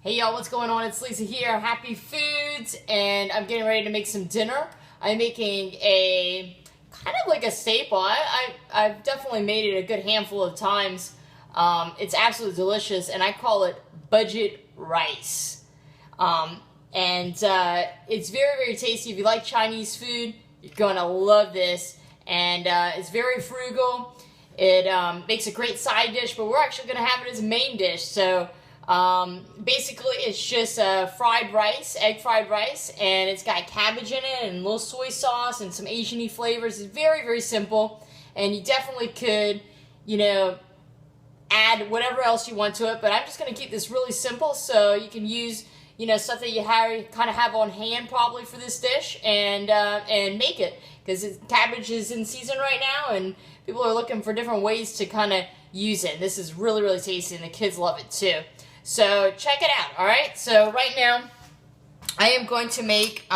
Hey y'all, what's going on? It's Lisa here. Happy Foods, and I'm getting ready to make some dinner. I'm making a kind of like a staple. I've definitely made it a good handful of times. It's absolutely delicious, and I call it budget rice. It's very, very tasty. If you like Chinese food, you're gonna love this. And it's very frugal. It makes a great side dish, but we're actually gonna have it as a main dish. So basically it's just fried rice, egg fried rice, and it's got cabbage in it and a little soy sauce and some Asian-y flavors. It's very, very simple, and you definitely could, add whatever else you want to it, but I'm just going to keep this really simple so you can use, stuff that you kind of have on hand probably for this dish and make it, because cabbage is in season right now and people are looking for different ways to kind of use it. This is really, really tasty and the kids love it too. So check it out, alright? So right now, I am going to make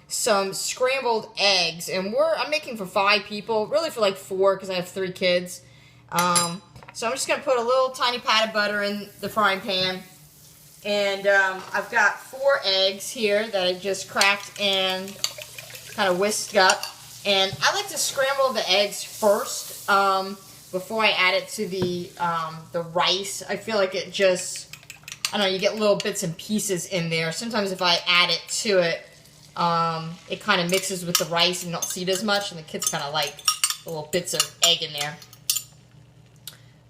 some scrambled eggs, and I'm making for 5 people, really for like 4 because I have 3 kids. So I'm just going to put a little tiny pat of butter in the frying pan, and I've got 4 eggs here that I just cracked and kind of whisked up, and I like to scramble the eggs first before I add it to the rice. I feel like it just, I don't know, you get little bits and pieces in there. Sometimes if I add it to it, it kind of mixes with the rice and you don't see it as much, and the kids kind of like the little bits of egg in there.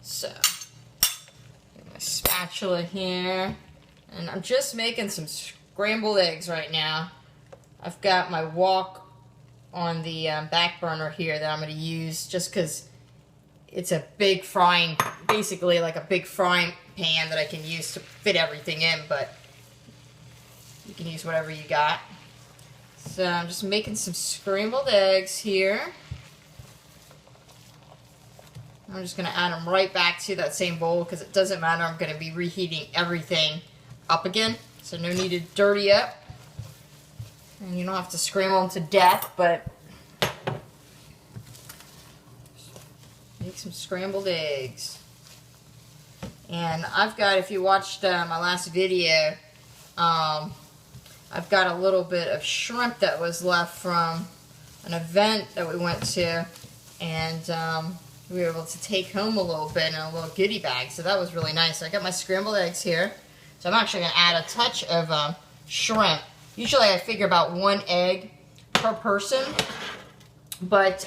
So, get my spatula here, and I'm just making some scrambled eggs right now. I've got my wok on the back burner here that I'm going to use just because it's a big frying, basically like a big frying pan that I can use to fit everything in, but you can use whatever you got. So I'm just making some scrambled eggs here. I'm just going to add them right back to that same bowl because it doesn't matter. I'm going to be reheating everything up again, so no need to dirty up. And you don't have to scramble them to death, but make some scrambled eggs. And I've got, if you watched my last video, I've got a little bit of shrimp that was left from an event that we went to, and we were able to take home a little bit in a little goodie bag, so that was really nice. So I got my scrambled eggs here, so I'm actually going to add a touch of shrimp. Usually I figure about 1 egg per person, but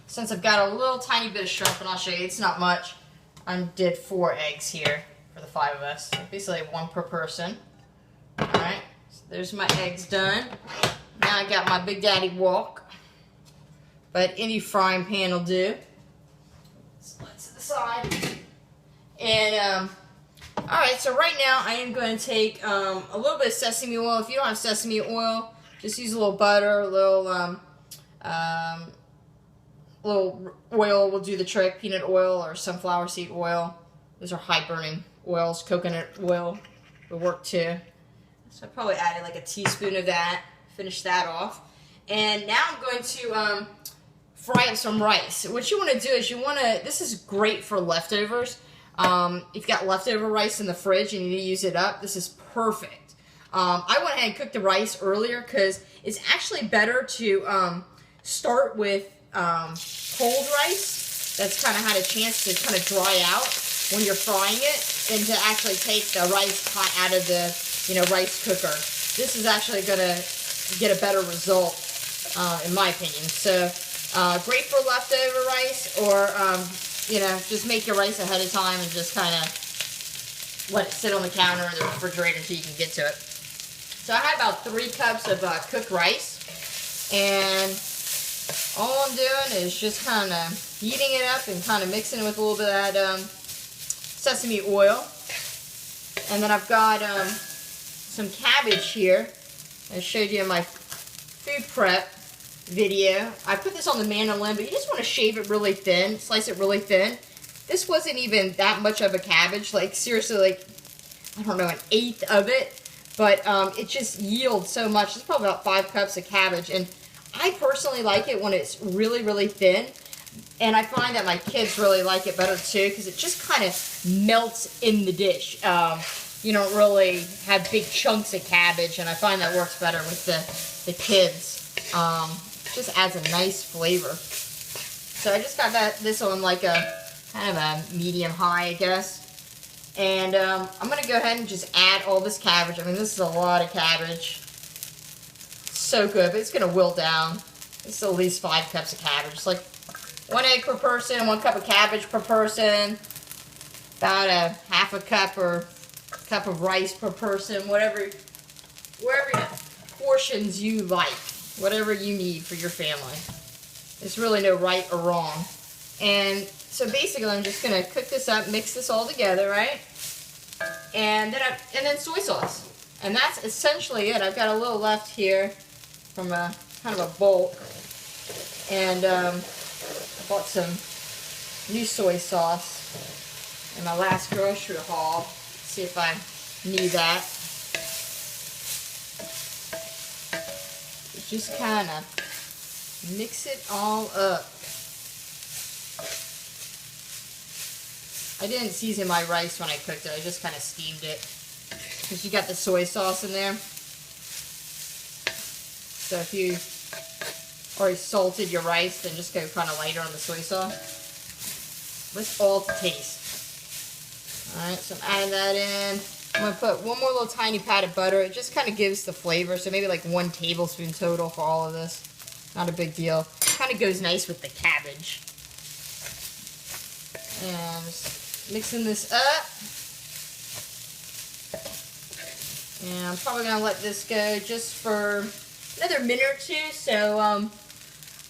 since I've got a little tiny bit of shrimp, and I'll show you, it's not much, I did 4 eggs here for the 5 of us. So basically 1 per person. Alright, so there's my eggs done. Now I got my Big Daddy wok, but any frying pan will do. Let's to the side. And, alright, so right now I am going to take a little bit of sesame oil. If you don't have sesame oil, just use a little butter, a little oil will do the trick. Peanut oil or sunflower seed oil. Those are high burning oils. Coconut oil will work too. So I probably added like a teaspoon of that. Finish that off. And now I'm going to fry up some rice. What you want to do is this is great for leftovers. If you've got leftover rice in the fridge and you need to use it up, this is perfect. I went ahead and cooked the rice earlier because it's actually better to start with cold rice that's kind of had a chance to kind of dry out when you're frying it, than to actually take the rice hot out of the rice cooker. This is actually going to get a better result in my opinion. So great for leftover rice, or just make your rice ahead of time and just kind of let it sit on the counter or the refrigerator until you can get to it. So I had about 3 cups of cooked rice, and all I'm doing is just kind of heating it up and kind of mixing it with a little bit of that sesame oil. And then I've got some cabbage here. I showed you in my food prep video. I put this on the mandolin, but you just want to shave it really thin, slice it really thin. This wasn't even that much of a cabbage, like seriously, like, I don't know, 1/8 of it, but it just yields so much. It's probably about 5 cups of cabbage, and I personally like it when it's really, really thin, and I find that my kids really like it better too, because it just kind of melts in the dish. you don't really have big chunks of cabbage, and I find that works better with the kids. Just adds a nice flavor. So I just got this on like a kind of a medium high, I guess. And I'm going to go ahead and just add all this cabbage. I mean, this is a lot of cabbage. So good, but it's going to wilt down. This is at least 5 cups of cabbage. It's like 1 egg per person, 1 cup of cabbage per person, about a half a cup or cup of rice per person, whatever portions you like, whatever you need for your family. There's really no right or wrong. And so basically I'm just going to cook this up, mix this all together, right? And then soy sauce. And that's essentially it. I've got a little left here from a kind of a bulk. And I bought some new soy sauce in my last grocery haul. See if I need that. Just kind of mix it all up. I didn't season my rice when I cooked it. I just kind of steamed it. Because you got the soy sauce in there. So if you already salted your rice, then just go kind of lighter on the soy sauce. It's all to taste. Alright, so I'm adding that in. I'm going to put 1 more little tiny pat of butter. It just kind of gives the flavor. So maybe like 1 tablespoon total for all of this. Not a big deal. Kind of goes nice with the cabbage. And just mixing this up. And I'm probably going to let this go just for another minute or 2. So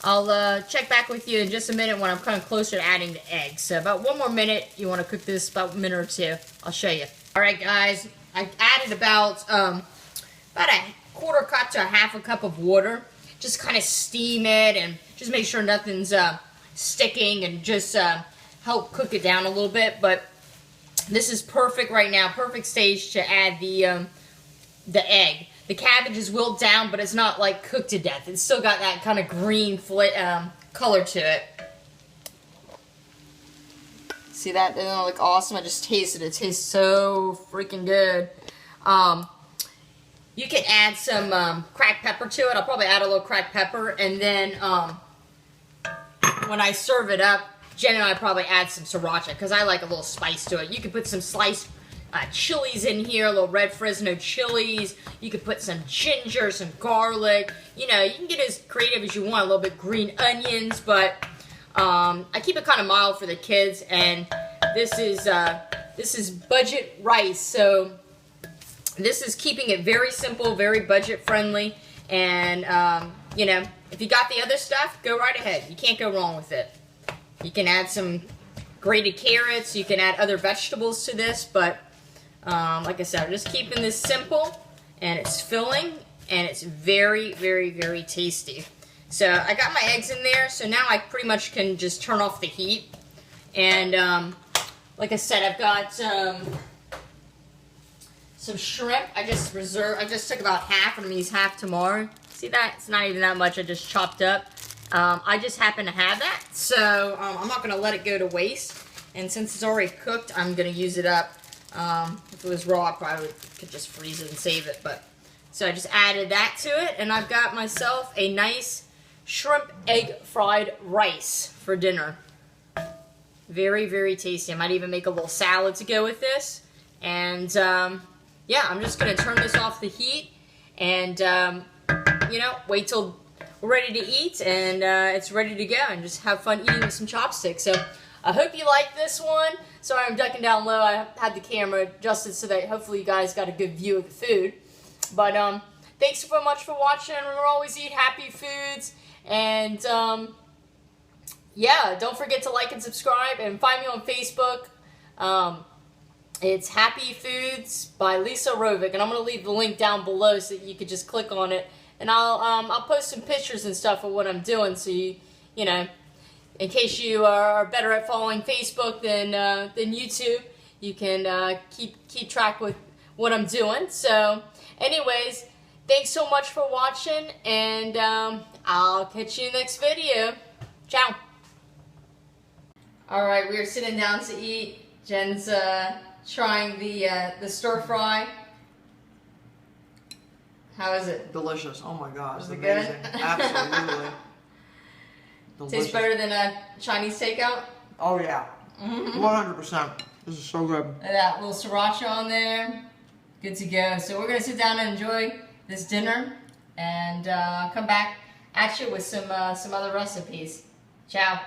I'll check back with you in just a minute when I'm kind of closer to adding the eggs. So about 1 more minute. You want to cook this about a minute or 2. I'll show you. Alright guys, I added about a 1/4 cup to a 1/2 cup of water. Just kind of steam it and just make sure nothing's sticking and just help cook it down a little bit. But this is perfect right now, perfect stage to add the egg. The cabbage is wilt down, but it's not like cooked to death. It's still got that kind of green color to it. See that? Doesn't that look awesome? I just tasted it. It tastes so freaking good. You can add some cracked pepper to it. I'll probably add a little cracked pepper. And then when I serve it up, Jen and I probably add some sriracha because I like a little spice to it. You could put some sliced chilies in here, a little red Fresno chilies. You could put some ginger, some garlic. You know, you can get as creative as you want. A little bit green onions, but I keep it kind of mild for the kids. And this is budget rice, so this is keeping it very simple, very budget friendly. And you know, if you got the other stuff, go right ahead. You can't go wrong with it. You can add some grated carrots. You can add other vegetables to this, but like I said, I'm just keeping this simple, and it's filling, and it's very, very, very tasty. So I got my eggs in there, so now I pretty much can just turn off the heat. And like I said, I've got some shrimp. I just took about half, and I'm gonna use half tomorrow. See that? It's not even that much. I just chopped up. I just happen to have that, so I'm not gonna let it go to waste. And since it's already cooked, I'm gonna use it up. If it was raw, I probably could just freeze it and save it. But so I just added that to it, and I've got myself a nice shrimp egg fried rice for dinner. Very, very tasty. I might even make a little salad to go with this. And yeah, I'm just gonna turn this off the heat, and you know, wait till we're ready to eat, and it's ready to go, and just have fun eating with some chopsticks. So I hope you like this one. Sorry I'm ducking down low. I had the camera adjusted so that hopefully you guys got a good view of the food. But thanks so much for watching. Remember, always eat happy foods. And yeah, don't forget to like and subscribe, and find me on Facebook. It's Happy Foods by Lisa Rovick, and I'm going to leave the link down below so that you could just click on it. And I'll post some pictures and stuff of what I'm doing, so you know, in case you are better at following Facebook than YouTube, you can keep track with what I'm doing. So, anyways, thanks so much for watching, and I'll catch you in the next video. Ciao. All right, we are sitting down to eat. Jen's trying the stir fry. How is it? Delicious. Oh my God, it's Is it amazing. good? Absolutely. Tastes better than a Chinese takeout? Oh yeah. 100%. This is so good. And that little sriracha on there. Good to go. So we're going to sit down and enjoy this dinner and come back at you with some other recipes. Ciao.